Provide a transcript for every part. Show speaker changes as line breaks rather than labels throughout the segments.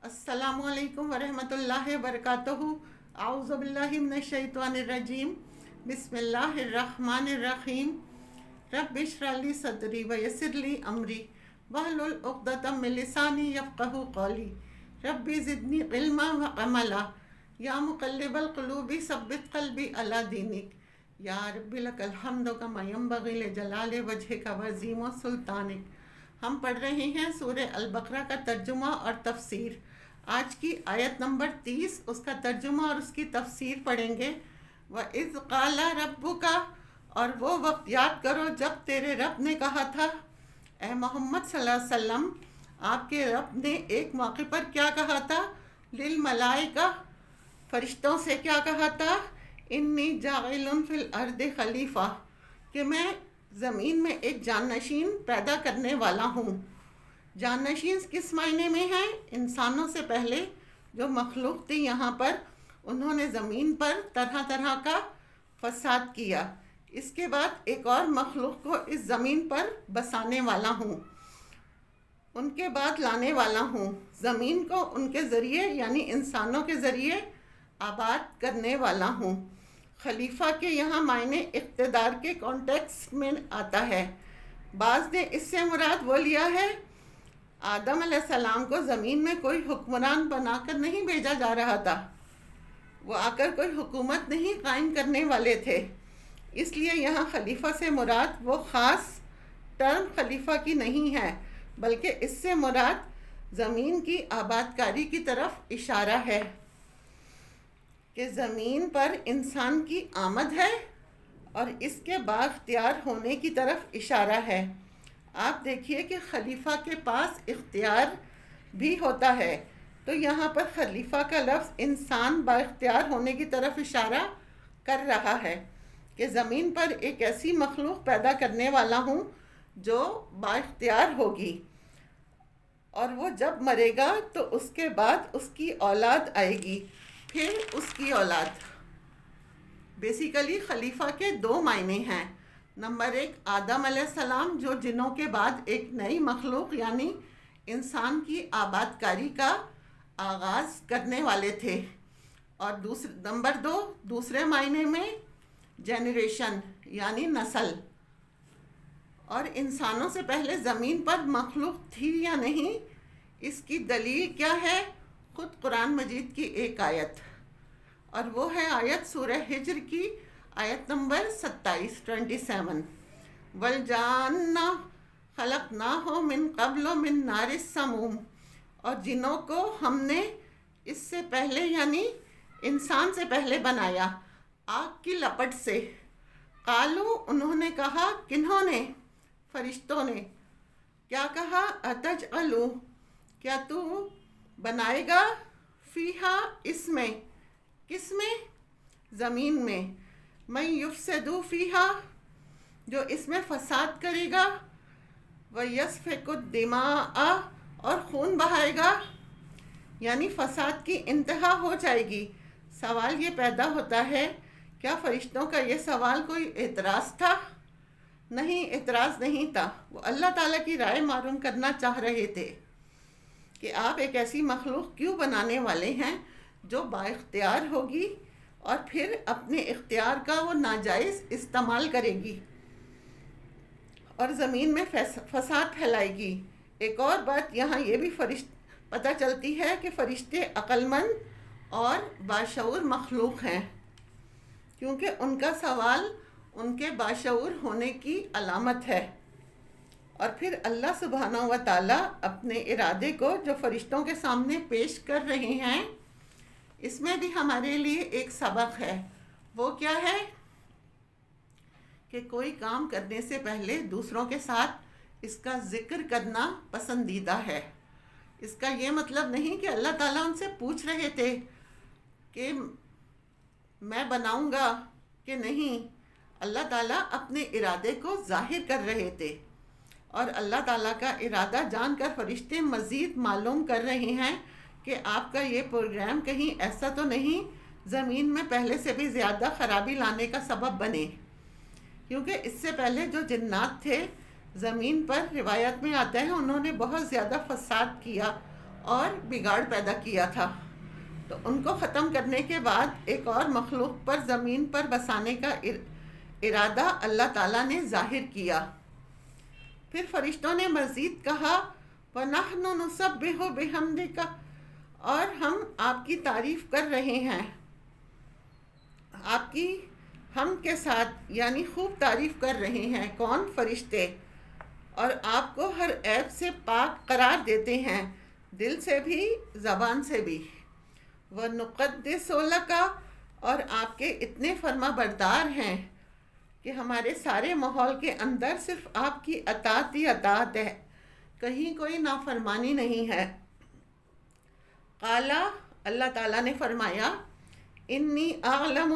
अस्सलामु अलैकुम वरहमतुल्लाहि वबरकातुहू। आऊज़ु बिल्लाहि मिनश्शैतानिर्रजीम। बिस्मिल्लाहिर्रहमानिर्रहीम। रब्बि इश्रह ली सदरी व यस्सिर ली अमरी वहलुल उक़दतम मिन लिसानी यफ़क़हू क़ौली। रब्बि ज़िदनी इल्मा व अमला। या मुक़ल्लिबल क़ुलूबि सब्बित क़ल्बी अला दीनिक। या रब्बि लकल हम्दु कमा यंबग़ी लिजलालि वजहिका व अज़ीमि सुल्तानिक। हम पढ़ रहे हैं सूरह अल-बक़रा का तर्जुमा और तफसीर। आज की आयत नंबर 30, उसका तर्जुमा और उसकी तफसीर पढ़ेंगे। व इज़ क़ाला रब्बुका, और वो वक्त याद करो जब तेरे रब ने कहा था, ए मोहम्मद सल्लल्लाहु अलैहि वसल्लम, आपके रब ने एक मौके पर क्या कहा था? लिल मलाइका, फरिश्तों से क्या कहा था? इन्नी जाइलुन फिल अर्दि खलीफा, कि मैं ज़मीन में एक जाननशीन पैदा करने वाला हूँ। जाननशीन किस मायने में है? इंसानों से पहले जो मखलूक थी यहाँ पर, उन्होंने ज़मीन पर तरह तरह का फसाद किया। इसके बाद एक और मखलूक को इस ज़मीन पर बसाने वाला हूँ, उनके बाद लाने वाला हूँ। ज़मीन को उनके ज़रिए यानी इंसानों के ज़रिए आबाद करने वाला हूँ। खलीफा के यहाँ मायने इक़्तिदार के कॉन्टेक्स्ट में आता है। बाज़ ने इससे मुराद वो लिया है, आदम अलैहिस्सलाम को ज़मीन में कोई हुक्मरान बनाकर नहीं भेजा जा रहा था, वो आकर कोई हुकूमत नहीं कायम करने वाले थे। इसलिए यहाँ खलीफा से मुराद वो ख़ास टर्म खलीफा की नहीं है, बल्कि इससे मुराद ज़मीन की आबादकारी की तरफ इशारा है कि ज़मीन पर इंसान की आमद है और इसके बाख्तियार होने की तरफ इशारा है। आप देखिए कि खलीफा के पास इख्तियार भी होता है, तो यहाँ पर खलीफा का लफ्ज़ इंसान बाख्तियार होने की तरफ इशारा कर रहा है कि ज़मीन पर एक ऐसी मखलूक पैदा करने वाला हूँ जो बाख्तियार होगी, और वो जब मरेगा तो उसके बाद उसकी औलाद आएगी, फिर उसकी औलाद। बेसिकली खलीफा के दो मायने हैं। नंबर एक, आदम अलैहिस्सलाम जो जिन्नों के बाद एक नई मखलूक यानी इंसान की आबादकारी का आगाज़ करने वाले थे, और नंबर दो, दूसरे मायने में जेनरेशन यानी नस्ल। और इंसानों से पहले ज़मीन पर मखलूक थी या नहीं, इसकी दलील क्या है? ख़ुद कुरान मजीद की एक आयत, और वो है आयत सूरह हिज्र की आयत नंबर 27। वल जान्ना खलक़नाहु मिन क़ब्ल मिन नारिस समूम, और जिन्नों को हमने इससे पहले यानी इंसान से पहले बनाया आग की लपट से। कालू, उन्होंने कहा, किन्होंने? फरिश्तों ने। क्या कहा? अतजअलु, क्या तू बनाएगा? फ़ीहा, इसमें। किस में? ज़मीन में। मैं युफ़सिदु फ़ीहा, जो इसमें फ़साद करेगा। व यस्फ़िकु दिमाअ, और खून बहाएगा, यानी फ़साद की इंतहा हो जाएगी। सवाल ये पैदा होता है, क्या फ़रिश्तों का ये सवाल कोई एतराज़ था? नहीं, एतराज़ नहीं था। वो अल्लाह ताला की राय मालूम करना चाह रहे थे कि आप एक ऐसी मखलूक क्यों बनाने वाले हैं जो बाइख्तियार होगी और फिर अपने इख्तियार का वो नाजायज़ इस्तेमाल करेगी और ज़मीन में फसाद फैलाएगी। एक और बात यहाँ ये भी पता चलती है कि फ़रिश्ते अक्लमंद और बाशऊर मखलूक हैं, क्योंकि उनका सवाल उनके बाशऊर होने की अलामत है। और फिर अल्लाह सुब्हानहू व तआला अपने इरादे को जो फ़रिश्तों के सामने पेश कर रहे हैं, इसमें भी हमारे लिए एक सबक है। वो क्या है कि कोई काम करने से पहले दूसरों के साथ इसका ज़िक्र करना पसंदीदा है। इसका ये मतलब नहीं कि अल्लाह ताला उनसे पूछ रहे थे कि मैं बनाऊंगा कि नहीं। अल्लाह ताला अपने इरादे को ज़ाहिर कर रहे थे, और अल्लाह ताला का इरादा जानकर फ़रिश्ते मज़ीद मालूम कर रहे हैं कि आपका ये प्रोग्राम कहीं ऐसा तो नहीं ज़मीन में पहले से भी ज़्यादा ख़राबी लाने का सबब बने। क्योंकि इससे पहले जो जिन्नात थे ज़मीन पर, रिवायत में आता है, उन्होंने बहुत ज़्यादा फसाद किया اور بگاڑ پیدا کیا تھا، تو ان کو ختم کرنے کے بعد ایک اور مخلوق پر زمین پر بسانے کا ارادہ اللہ تعالیٰ نے ظاہر کیا۔ پھر فرشتوں نے مزید کہا وَنَحْنُ نُسَبِّحُ بِحَمْدِكَ، اور ہم آپ کی تعریف کر رہے ہیں آپ کی حمد کے ساتھ، یعنی خوب تعریف کر رہے ہیں۔ کون؟ فرشتے۔ اور آپ کو ہر عیب سے پاک قرار دیتے ہیں، دل سے بھی زبان سے بھی۔ وَنُقَدِّسُ لَكَ، اور آپ کے اتنے فرما بردار ہیں کہ ہمارے سارے ماحول کے اندر صرف آپ کی اطاعت ہی اطاعت ہے، کہیں کوئی نافرمانی نہیں ہے۔ قالا، اللہ تعالیٰ نے فرمایا انی اعلم،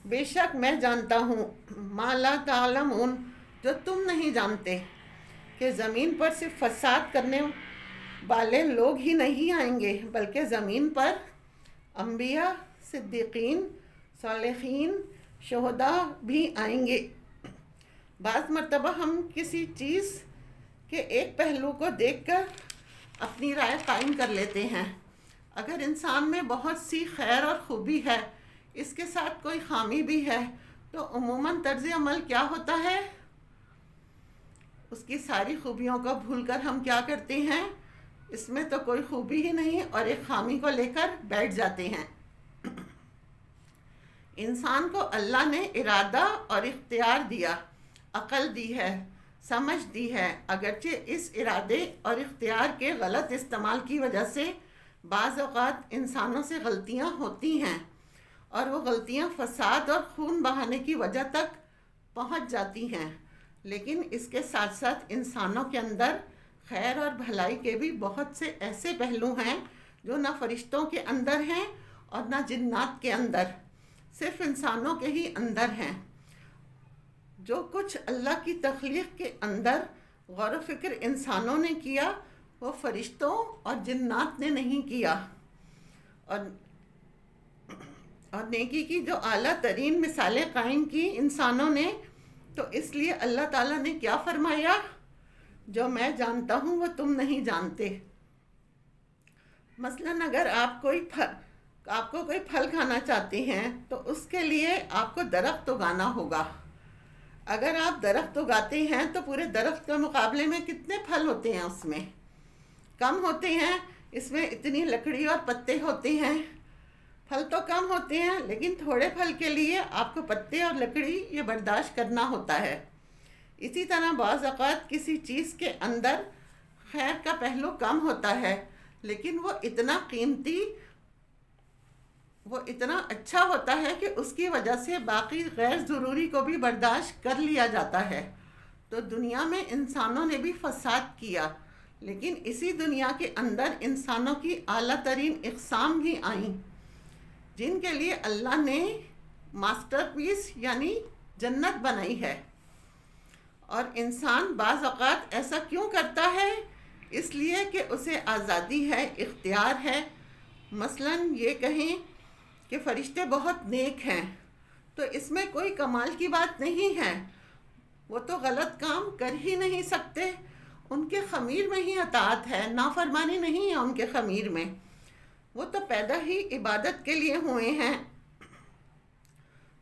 بے شک میں جانتا ہوں، ما لا تعلمون، جو تم نہیں جانتے، کہ زمین پر صرف فساد کرنے والے لوگ ہی نہیں آئیں گے، بلکہ زمین پر انبیاء، صدیقین، صالحین، شہداء بھی آئیں گے۔ بعض مرتبہ ہم کسی چیز کے ایک پہلو کو دیکھ کر اپنی رائے قائم کر لیتے ہیں۔ اگر انسان میں بہت سی خیر اور خوبی ہے، اس کے ساتھ کوئی خامی بھی ہے، تو عموماً طرز عمل کیا ہوتا ہے؟ اس کی ساری خوبیوں کو بھول کر ہم کیا کرتے ہیں؟ اس میں تو کوئی خوبی ہی نہیں، اور ایک خامی کو لے کر بیٹھ جاتے ہیں۔ انسان کو اللہ نے ارادہ اور اختیار دیا، عقل دی ہے، سمجھ دی ہے، اگرچہ اس ارادے اور اختیار کے غلط استعمال کی وجہ سے بعض اوقات انسانوں سے غلطیاں ہوتی ہیں، اور وہ غلطیاں فساد اور خون بہانے کی وجہ تک پہنچ جاتی ہیں، لیکن اس کے ساتھ ساتھ انسانوں کے اندر خیر اور بھلائی کے بھی بہت سے ایسے پہلو ہیں جو نہ فرشتوں کے اندر ہیں اور نہ جنات کے اندر، صرف انسانوں کے ہی اندر ہیں۔ جو کچھ اللہ کی تخلیق کے اندر غور و فکر انسانوں نے کیا، وہ فرشتوں اور جنات نے نہیں کیا۔ اور نیکی کی جو اعلیٰ ترین مثالیں قائم کی انسانوں نے، تو اس لیے اللہ تعالیٰ نے کیا فرمایا؟ جو میں جانتا ہوں وہ تم نہیں جانتے۔ مثلاً اگر آپ کو کوئی پھل کھانا چاہتے ہیں تو اس کے لیے آپ کو درخت اگانا ہوگا۔ اگر آپ درخت اگاتے ہیں تو پورے درخت کے مقابلے میں کتنے پھل ہوتے ہیں؟ اس میں کم ہوتے ہیں، اس میں اتنی لکڑی اور پتے ہوتے ہیں۔ پھل تو کم ہوتے ہیں، لیکن تھوڑے پھل کے لیے آپ کو پتے اور لکڑی یہ برداشت کرنا ہوتا ہے۔ اسی طرح بعض اوقات کسی چیز کے اندر خیر کا پہلو کم ہوتا ہے، لیکن وہ اتنا قیمتی، وہ اتنا اچھا ہوتا ہے کہ اس کی وجہ سے باقی غیر ضروری کو بھی برداشت کر لیا جاتا ہے۔ تو دنیا میں انسانوں نے بھی فساد کیا، لیکن اسی دنیا کے اندر انسانوں کی اعلیٰ ترین اقسام بھی آئیں، جن کے لیے اللہ نے ماسٹر پیس یعنی جنت بنائی ہے۔ اور انسان بعض اوقات ایسا کیوں کرتا ہے؟ اس لیے کہ اسے آزادی ہے، اختیار ہے۔ مثلاً یہ کہیں کہ فرشتے بہت نیک ہیں، تو اس میں کوئی کمال کی بات نہیں ہے، وہ تو غلط کام کر ہی نہیں سکتے، ان کے خمیر میں ہی اطاعت ہے، نافرمانی نہیں ہے ان کے خمیر میں، وہ تو پیدا ہی عبادت کے لیے ہوئے ہیں،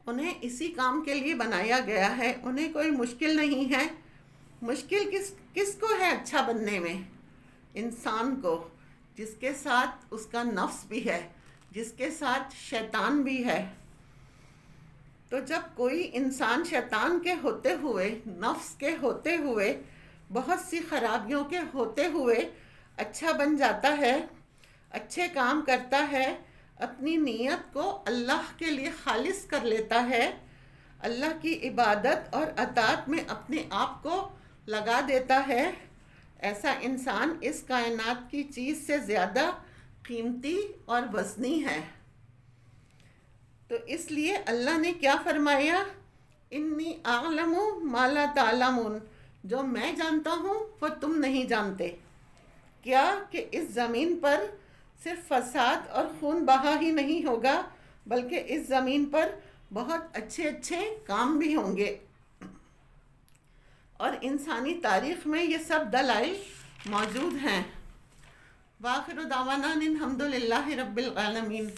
انہیں اسی کام کے لیے بنایا گیا ہے، انہیں کوئی مشکل نہیں ہے۔ مشکل کس کو ہے اچھا بننے میں؟ انسان کو، جس کے ساتھ اس کا نفس بھی ہے، جس کے ساتھ شیطان بھی ہے۔ تو جب کوئی انسان شیطان کے ہوتے ہوئے، نفس کے ہوتے ہوئے، بہت سی خرابیوں کے ہوتے ہوئے اچھا بن جاتا ہے، اچھے کام کرتا ہے، اپنی نیت کو اللہ کے لیے خالص کر لیتا ہے، اللہ کی عبادت اور اطاعت میں اپنے آپ کو لگا دیتا ہے، ایسا انسان اس کائنات کی چیز سے زیادہ قیمتی اور وزنی ہے۔ تو اس لیے اللہ نے کیا فرمایا؟ انی اعلم ما لا تعلمون، جو میں جانتا ہوں وہ تم نہیں جانتے۔ کیا کہ اس زمین پر صرف فساد اور خون بہا ہی نہیں ہوگا، بلکہ اس زمین پر بہت اچھے اچھے کام بھی ہوں گے۔ اور انسانی تاریخ میں یہ سب دلائل موجود ہیں۔ وآخر دعوانا الحمد للہ رب العالمین.